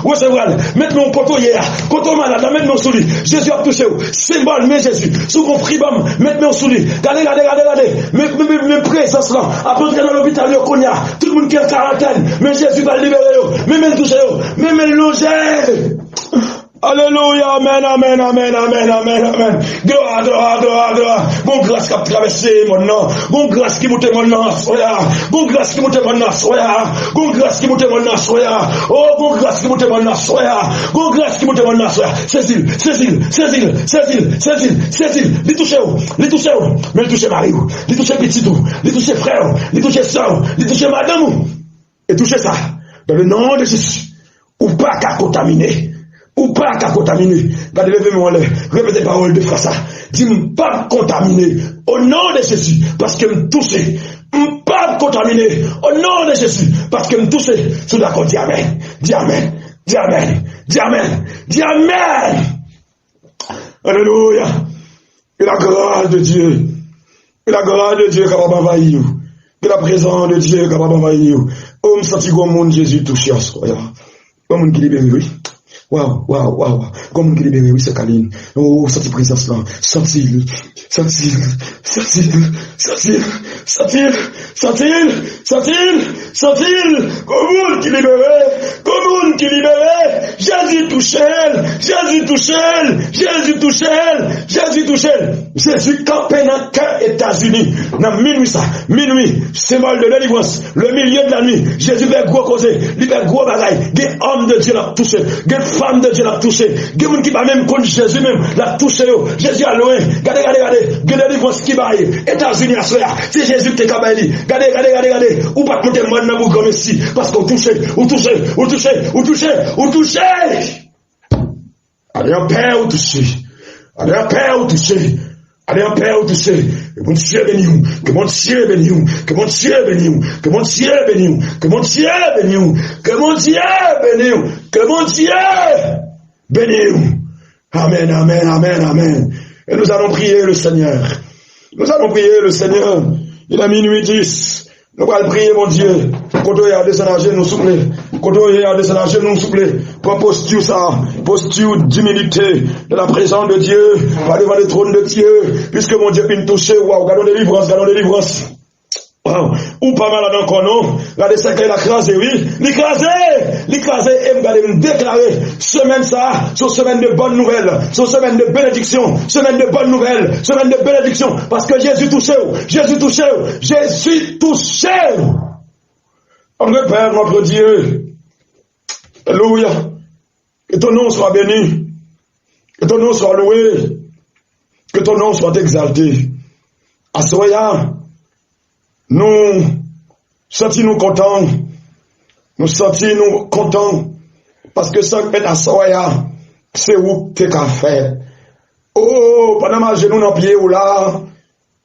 Recevoir. Maintenant, on poteau hier. Quand on malade, maintenant sous lui. Jésus a touché. Symbole, mais Jésus. Sous qu'on fribam, maintenant sous lui. Regardez. Même présence là. Après, on est dans l'hôpital, tout le monde qui est en quarantaine. Mais Jésus va le libérer. Même toucher. Même loger. Alléluia, amen. Gloire. Bon grâce qui a traversé mon nom. Bon grâce qui monte mon nom. Bon grâce qui monte mon nom. Bon grâce qui monte mon nom. Oh, bon grâce qui monte mon nom. Bon grâce qui monte mon nom. Cécile. Les toucher. Mais les toucher mari. Les toucher petit tout. Les toucher frère. Les toucher soeur. Les toucher madame. Et toucher ça. Dans le nom de Jésus. Ou pas qu'à contaminer. Regardez, levez-moi l'air. Répétez parole de frère ça. Dis-moi pas contaminer. Au nom de Jésus. Parce que me toucher. Pas contaminé. Au nom de Jésus. Parce que nous touchons, sous d'accord, dis Amen. Dis Amen. Dis Amen. Dis Amen. Dis Amen. Alléluia. Et la grâce de Dieu. Et la grâce de Dieu capable d'envahir. Et la présence de Dieu capable d'envahir. Oh, me senti comme mon Jésus touché à soi. Comme mon qui libère, oui. Waouh, waouh, waouh. Comme mon qui libère, oui, c'est Kaline. Oh, senti présence là. Senti-le. Senti-le. Senti-le. Senti-le. Senti-le. Senti-le. Senti-le. Senti-le. Comme mon qui libère. Comme mon qui libère. Jésus touche elle. Jésus touche elle. Jésus touche elle. Jésus touche elle. Jésus campé dans les États-Unis. Dans minuit ça. Minuit. Symbole de délivrance. Le milieu de la nuit. Jésus fait gros causer. Il fait gros bagaille. Des hommes de Dieu l'a touché. Des femmes de Dieu l'a touché. Des gens qui va même contre Jésus même l'a touché. Jésus a loin. Regardez, regardez, regardez. Des délivrance qui va États-Unis à cela. Si Jésus t'est capable. Regardez, regardez, regardez, regardez. Ou pas monter moi dans mon ici. Parce qu'on touche. Ou touche. Ou touche. Ou touche. Ou touche. Allez en paix ou touché. Allez en paix ou touché. Allez en paix ou touché. Que mon Dieu bénisse. Que mon Dieu bénisse. Que mon Dieu bénisse. Que mon Dieu bénisse. Que mon Dieu bénisse. Que mon Dieu bénisse. Que mon Dieu bénisse. Amen, amen, amen, amen. Et nous allons prier le Seigneur. Nous allons prier le Seigneur. Il est minuit 10. Nous allons prier, mon Dieu. Quand on est à descendre à genoux, s'il vous plaît. Quand on est à descendre à genoux, s'il vous plaît. Prends posture ça. Posture d'humilité. De la présence de Dieu. Pas devant le trône de Dieu. Puisque mon Dieu peut nous toucher. Waouh, gardons délivrance, gardons délivrance. Wow. Ou pas malade encore, non? Regardez ça qu'il a écrasé, oui. L'écrasé, et me déclarer, semaine ça, sur semaine de bonnes nouvelles, sur semaine de bénédiction, semaine de bonnes nouvelles, semaine de bénédiction, parce que Jésus touché, Jésus touché, Jésus touché. Notre Père, notre Dieu, alléluia, que ton nom soit béni, que ton nom soit loué, que ton nom soit exalté. Assoya. Nous sentons-nous contents. Nous sentons-nous contents. Parce que ça fait à Soya, c'est où t'es qu'à faire. Oh, pendant ma genou dans pied ou là,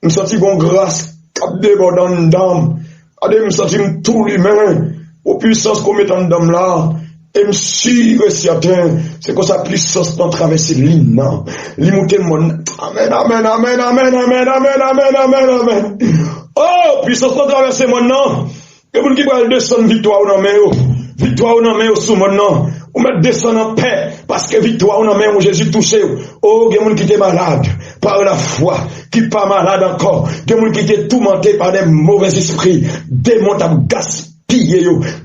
nous sentons grâce, cap débordant d'âme. Allez, nous sentons tout l'humain, aux puissances qu'on met en dame là. Et me sûr et certain, c'est que ça puissance dans traverser l'île, non? L'immoté mon. Amen, amen, amen, amen, amen, amen, amen, amen, amen. Oh, puissance dans traverser mon nom. Et vous qui va descendre victoire ou non, mais victoire ou non, mais sous mon nom. Ou mettre descendre en paix, parce que victoire ou non, mais où Jésus touché. Oh, il y a des gens qui étaient malades par la foi, qui pas malade encore. Il y a des gens qui étaient tourmentés par des mauvais esprits, démons à gaspiller.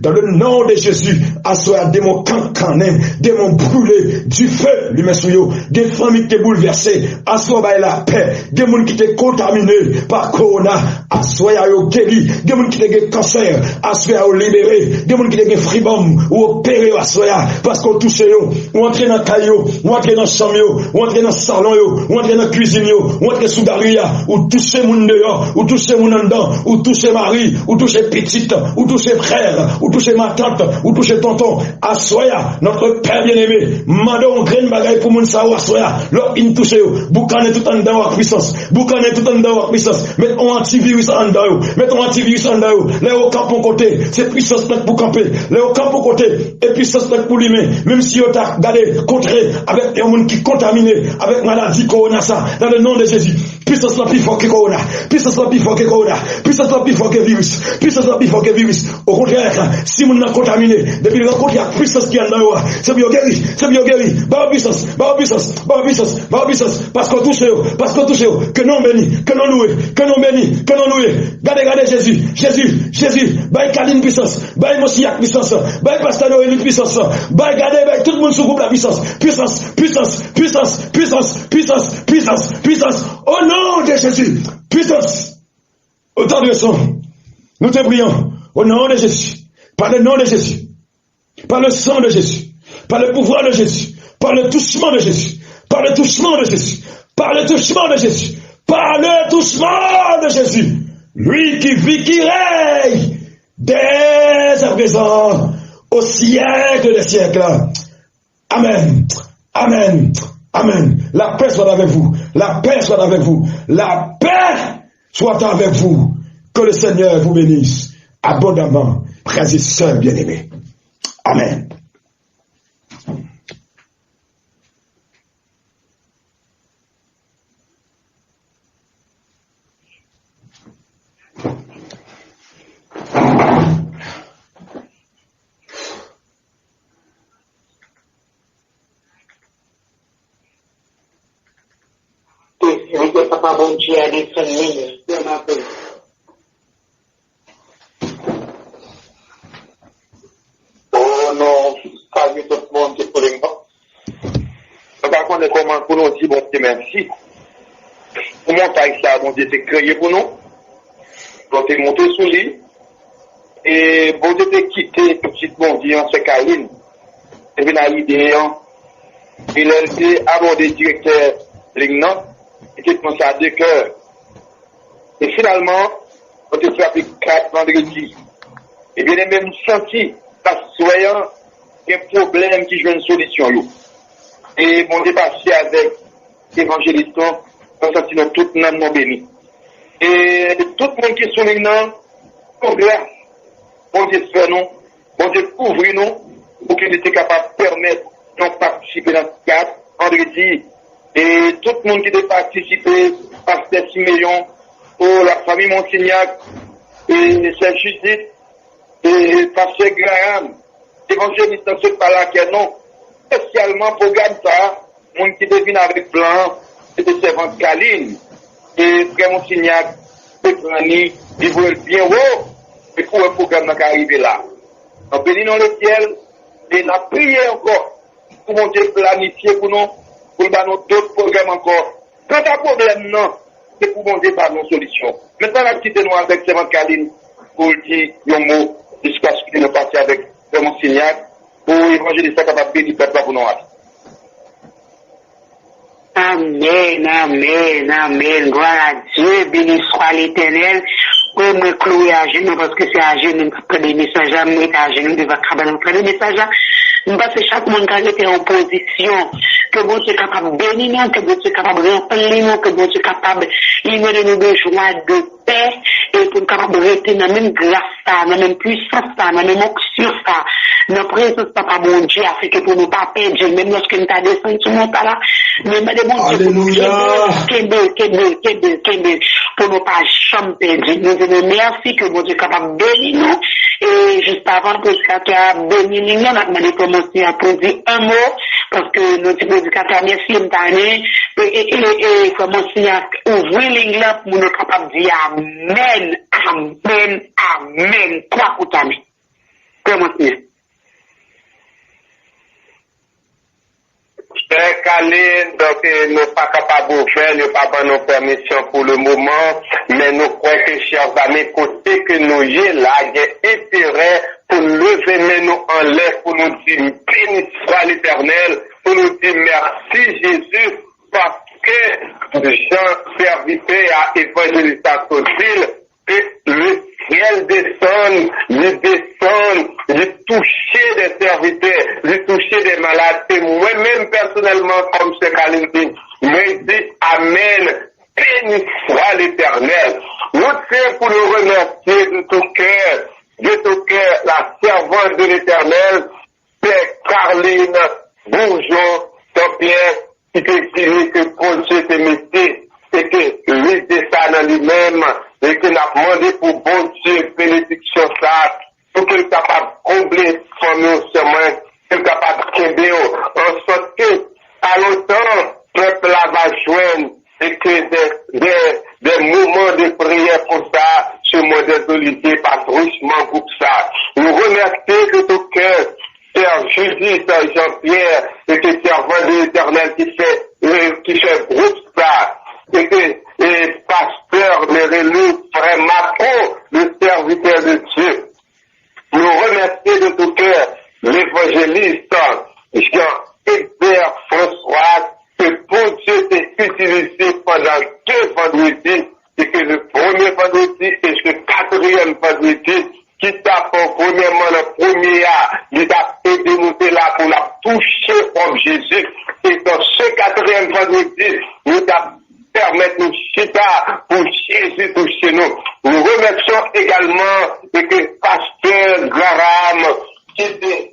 Dans le nom de Jésus, assoya démon cancanin, démon brûlé, du feu, lui met sous yo, des familles qui étaient bouleversées, assoya la paix, des gens qui étaient contaminés par corona, assoya yo guéri, des gens qui étaient cancer, assoya yo libéré, des gens qui étaient fribom, ou opéré, assoya, parce qu'on touche yo, ou entrer dans caillou, ou entrer dans chambre yo, ou entrer dans salon yo, ou entrer dans cuisine yo, ou entrer sous garia, ou toucher moun dehors, ou toucher moun en dedans, ou toucher mari, ou toucher petite, ou toucher frère, ou toucher ma tante, ou toucher tonton, assoya, notre Père bien-aimé, mandons grain bagaille pour moun sa ou assoya, l'autre in touche yo, boucané tout en dedans à puissance, boucané tout en dedans à puissance, mettons antivirus en dedans, mettons antivirus en dedans, là au camp pour côté, c'est puissance pour camper, là au camp pour côté, et puissance pour l'humain, même si on t'a gardé, contré, avec un monde qui contaminé, avec maladie corona ça, dans le nom de Jésus, puissance la plus fort que corona, puissance la plus fort que corona, puissance la plus fort que virus, puissance la plus fort que virus. Au contraire, si mon n'a contaminé, depuis le rencontre, il y a puissance qui est en dedans, c'est bien guéri, bah puissance, bah puissance, bah puissance, bah puissance, parce qu'on touche, que non béni, que non loué, que non béni, que non loué. Regardez Jésus, bah Kaline puissance, bah Mosiak puissance, bah Pasteur Noël puissance, bah regardez, bah tout le monde sous groupe la puissance, puissance, au nom de Jésus, puissance, autant de son, nous te prions. Au nom de Jésus, par le nom de Jésus, par le sang de Jésus, par le pouvoir de Jésus, par le touchement de Jésus, par le touchement de Jésus, par le touchement de Jésus, par le touchement de Jésus, lui qui vit, qui règne dès à présent au siècle des siècles. Amen, amen, amen. La paix soit avec vous, la paix soit avec vous, la paix soit avec vous. Que le Seigneur vous bénisse abondamment, frères et sœurs bien-aimés. Amen. Papa bon Dieu a descendu de ma paix. Oh non, salut tout le monde qui est pour les morts. Par contre, comment pour nous dire bon Dieu merci. Pour monter ça, bon Dieu s'est créé pour nous. Donc il monté sous lui. Et bon Dieu s'est quitté petit bon Dieu en ce câline. Et puis l'idée, il a été abordé directeur Lignan. Qui pensé à 2 cœurs. Et finalement, on a frappé 4 vendredis. Et bien, même senti, parce que soyant, qu'il y a un problème qui joue une solution. Et on est passé avec l'évangéliste, on senti tout le monde béni. Et tout le monde qui est soumis, pour grâce, on Dieu fait nous, on Dieu couvre nous, pour qu'il était capable de permettre de participer dans 4 vendredis. Et tout le monde qui a participé, Pasteur Siméon, pour la famille Monsignac, et Sœur Judith, et Pasteur Graham, évangéliste dans ce pas-là, qui est non, spécialement pour Gamsa, monde qui devine avec blanc, c'était servante Kaline, et Frère Monsignac, Petrani, ils veulent bien haut, et pour un programme qui arrive là. Donc, bénissons le ciel, et la prière encore, pour mon Dieu planifier pour nous, pour nous d'autres programmes encore. Quand un problème, non, c'est pour monter par nos solutions. Maintenant, la petite nous avec Servante Kaline pour dire un mot jusqu'à ce qu'il nous passe avec mon signal pour évangéliser ça capable de bénir le peuple pour nous. Amen, amen, amen. Gloire à Dieu, béni soit l'Éternel. Pour me clouer à genoux, parce que c'est à genoux que des messages, mais à genoux devant le message. Parce que chaque monde qui était en position, que bon Dieu est capable de bénir, que bon Dieu est capable de remplir, que bon Dieu est capable de nous de joie, de paix, et pour nous capable de rester dans la même grâce, dans la même puissance, dans la même onction, notre présence, papa bon Dieu, a fait que pour nous pas perdre, même lorsque nous avons descendu sur mon là, mais bon Dieu, pour nous pour nous pas jamais perdre. Nous disons merci que bon Dieu est capable de bénir nous, et juste avant, le prédicateur a béni nous, on a demandé commencer à produire un mot, parce que notre prédicateur, merci, et commencer à ouvrir l'anglais pour nous capables de dire Amen, Amen, Amen. 3 coups d'amen. Commencez. Frère Kaline, donc nous ne sommes pas capables de faire, nous n'avons pas de permission pour le moment, mais nous croyons que, chers amis, côté que nous y est là, il y a intérêt pour lever nous en l'air, pour nous dire béni soit l'Éternel, pour nous dire merci Jésus, parce que Jean serviteur à évangéliser à Sotile, et le ciel descend, il toucher des serviteurs, il toucher des malades, et moi-même personnellement, comme ce Kaline, me dit Amen, béni soit l'Éternel. Nous sommes pour nous remercier de tout cœur, la servante de l'Éternel, Père Caroline Bourgeon, Saint-Pierre, qui te dit que pour Dieu te mettait, et que lui ça dans lui-même, et qu'il a demandé pour bon Dieu bénédiction ça, pour qu'il soit capable de combler son nous seulement, qu'il soit capable de combler, en sorte que, à longtemps, le peuple va joindre, et que des moments de prière pour ça, ce modèle d'Olivier passe richement pour ça. Nous remercions de tout cœur, Père Judith, Jean-Pierre, et que servant de l'Éternel qui fait groupe ça, et pasteur Mérélou, frère Macron, le serviteur de Dieu. Nous remercions de tout cœur l'évangéliste Jean-Hébert François, que bon Dieu t'est utilisé pendant 2 vendredis, et que le premier vendredi et le 4e vendredi, qui t'a fait premièrement le premier A, il t'a aidé nous là pour la toucher comme Jésus, et dans ce 4e vendredi, nous t'a permettre nous chita pour Jésus toucher nous. Nous remercions également que Pasteur Graham, qui était